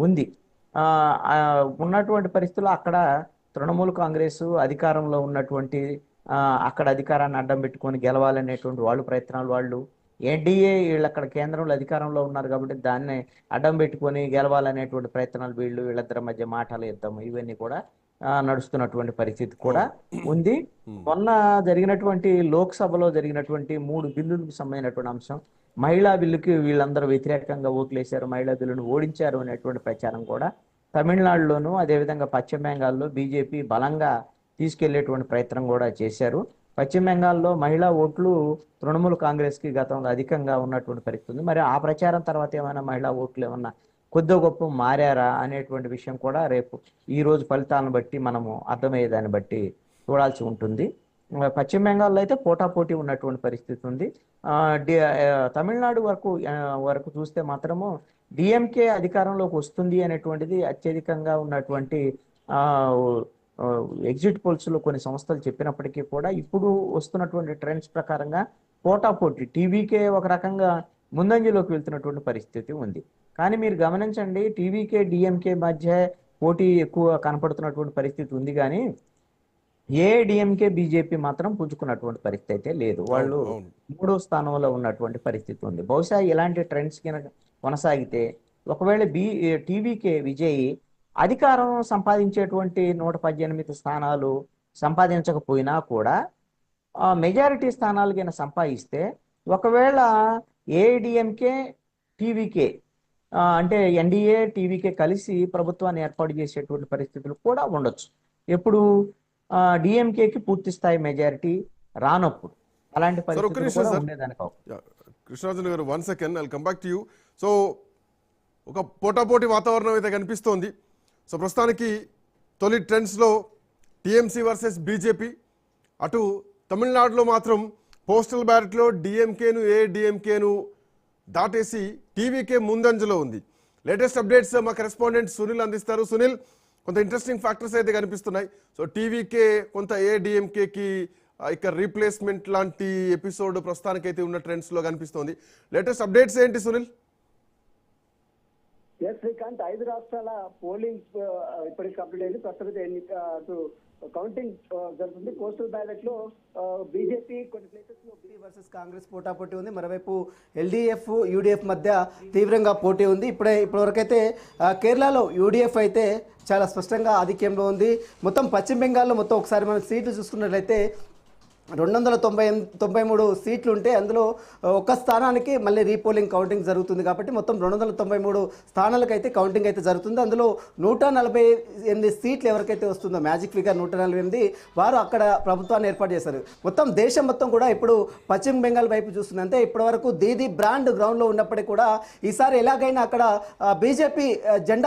ఉంది. ఉన్నటువంటి పరిస్థితుల్లో అక్కడ తృణమూల్ కాంగ్రెస్ అధికారంలో ఉన్నటువంటి అక్కడ అధికారాన్ని అడ్డం పెట్టుకొని గెలవాలనేటువంటి ప్రయత్నాలు ఎన్డీఏ వీళ్ళు అక్కడ కేంద్రంలో అధికారంలో ఉన్నారు కాబట్టి దాన్ని అడ్డం పెట్టుకొని గెలవాలనేటువంటి ప్రయత్నాలు వీళ్ళిద్దరి మధ్య మాటల యుద్ధం ఇవన్నీ కూడా నడుస్తున్నటువంటి పరిస్థితి కూడా ఉంది. మొన్న జరిగినటువంటి లోక్సభలో జరిగినటువంటి 3 బిల్లులకు సంబంధించినటువంటి అంశం మహిళా బిల్లుకి వీళ్ళందరూ వ్యతిరేకంగా ఓట్లేశారు, మహిళా బిల్లును ఓడించారు అనేటువంటి ప్రచారం కూడా తమిళనాడులోను అదేవిధంగా పశ్చిమ బెంగాల్లో బీజేపీ బలంగా తీసుకెళ్లేటువంటి ప్రయత్నం కూడా చేశారు. పశ్చిమ బెంగాల్లో మహిళా ఓట్లు తృణమూల్ కాంగ్రెస్కి గతంలో అధికంగా ఉన్నటువంటి పరిస్థితి ఉంది. మరి ఆ ప్రచారం తర్వాత ఏమైనా మహిళా ఓట్లు ఏమన్నా కొద్ది గొప్ప మారారా అనేటువంటి విషయం కూడా రేపు ఈ రోజు ఫలితాలను బట్టి మనము అర్థమయ్యేదాన్ని బట్టి చూడాల్సి ఉంటుంది. పశ్చిమ బెంగాల్లో అయితే పోటాపోటీ ఉన్నటువంటి పరిస్థితి ఉంది. తమిళనాడు వరకు చూస్తే మాత్రము డిఎంకే అధికారంలోకి వస్తుంది అనేటువంటిది అత్యధికంగా ఉన్నటువంటి ఎగ్జిట్ పోల్స్ లో కొన్ని సంస్థలు చెప్పినప్పటికీ కూడా ఇప్పుడు వస్తున్నటువంటి ట్రెండ్స్ ప్రకారంగా పోటాపోటీ టీవీకే ఒక రకంగా ముందంజలోకి వెళ్తున్నటువంటి పరిస్థితి ఉంది. కానీ మీరు గమనించండి, టీవీకే డిఎంకే మధ్య పోటీ ఎక్కువ కనపడుతున్నటువంటి పరిస్థితి ఉంది. కానీ ఏఐడిఎంకే బీజేపీ మాత్రం పుంజుకున్నటువంటి పరిస్థితి అయితే లేదు. వాళ్ళు 3వ స్థానంలో ఉన్నటువంటి పరిస్థితి ఉంది. బహుశా ఇలాంటి ట్రెండ్స్ కనుక కొనసాగితే ఒకవేళ టీవీకే విజయ్ అధికారం సంపాదించేటువంటి 118 స్థానాలు సంపాదించకపోయినా కూడా మెజారిటీ స్థానాలు కింద సంపాదిస్తే ఒకవేళ ఏఐడిఎంకే టీవీకే అంటే ఎన్డీఏ టీవీకే కలిసి ప్రభుత్వాన్ని ఏర్పాటు చేసేటువంటి పరిస్థితులు కూడా ఉండొచ్చు. ఎప్పుడు డిఎంకేకి పూర్తి స్థాయి మెజారిటీ రానప్పుడు అలాంటి పరిస్థితులు కూడా ఉండేదానికి. కృష్ణరాజన్ గారు, 1 second, I'll come back to you. So ఒక పోటాపోటీ వాతావరణం అయితే కనిపిస్తోంది. సో ప్రస్తుతానికి తొలి ట్రెండ్స్లో టీఎంసీ వర్సెస్ బీజేపీ, అటు తమిళనాడులో మాత్రం పోస్టల్ బ్యాలెట్లో డిఎంకేను ఏఐడిఎంకేను దాటేసి టీవీకే ముందంజలో ఉంది. లేటెస్ట్ అప్డేట్స్ మా కరెస్పాండెంట్ సునీల్ అందిస్తారు. సునీల్, కొంత ఇంట్రెస్టింగ్ ఫ్యాక్టర్స్ అయితే కనిపిస్తున్నాయి. సో టీవీకే కొంత ఏఐడిఎంకేకి ఇక రీప్లేస్మెంట్ లాంటి ఎపిసోడ్ ప్రస్తుతానికైతే ఉన్న ట్రెండ్స్లో కనిపిస్తోంది. లేటెస్ట్ అప్డేట్స్ ఏంటి సునీల్? శ్రీకాంత్, 5 రాష్ట్రాల పోలింగ్ ఇప్పటికి కంప్లీట్ అయింది. ప్రస్తుతం కౌంటింగ్ జరుగుతుంది. పోస్టల్ బ్యాలెట్ లో బీజేపీ కొన్ని ప్లేసెస్ లో వర్సెస్ కాంగ్రెస్ పోటాపోటీ ఉంది. మరోవైపు ఎల్డీఎఫ్ యూడీఎఫ్ మధ్య తీవ్రంగా పోటీ ఉంది. ఇప్పటివరకైతే కేరళలో యూడీఎఫ్ అయితే చాలా స్పష్టంగా ఆధిక్యంలో ఉంది. మొత్తం పశ్చిమ బెంగాల్లో మొత్తం ఒకసారి మనం సీట్లు చూసుకున్నట్లయితే 293 సీట్లు ఉంటే అందులో ఒక స్థానానికి మళ్ళీ రీపోలింగ్ కౌంటింగ్ జరుగుతుంది. కాబట్టి మొత్తం 293 స్థానాలకు అయితే కౌంటింగ్ అయితే జరుగుతుంది. అందులో 148 సీట్లు ఎవరికైతే వస్తుందో, మ్యాజిక్ ఫిగర్ 148, వారు అక్కడ ప్రభుత్వాన్ని ఏర్పాటు చేశారు. మొత్తం దేశం మొత్తం కూడా ఇప్పుడు పశ్చిమ బెంగాల్ వైపు చూస్తుంది. అంటే ఇప్పటివరకు దీదీ బ్రాండ్ గ్రౌండ్లో ఉన్నప్పటికీ కూడా ఈసారి ఎలాగైనా అక్కడ బీజేపీ జెండా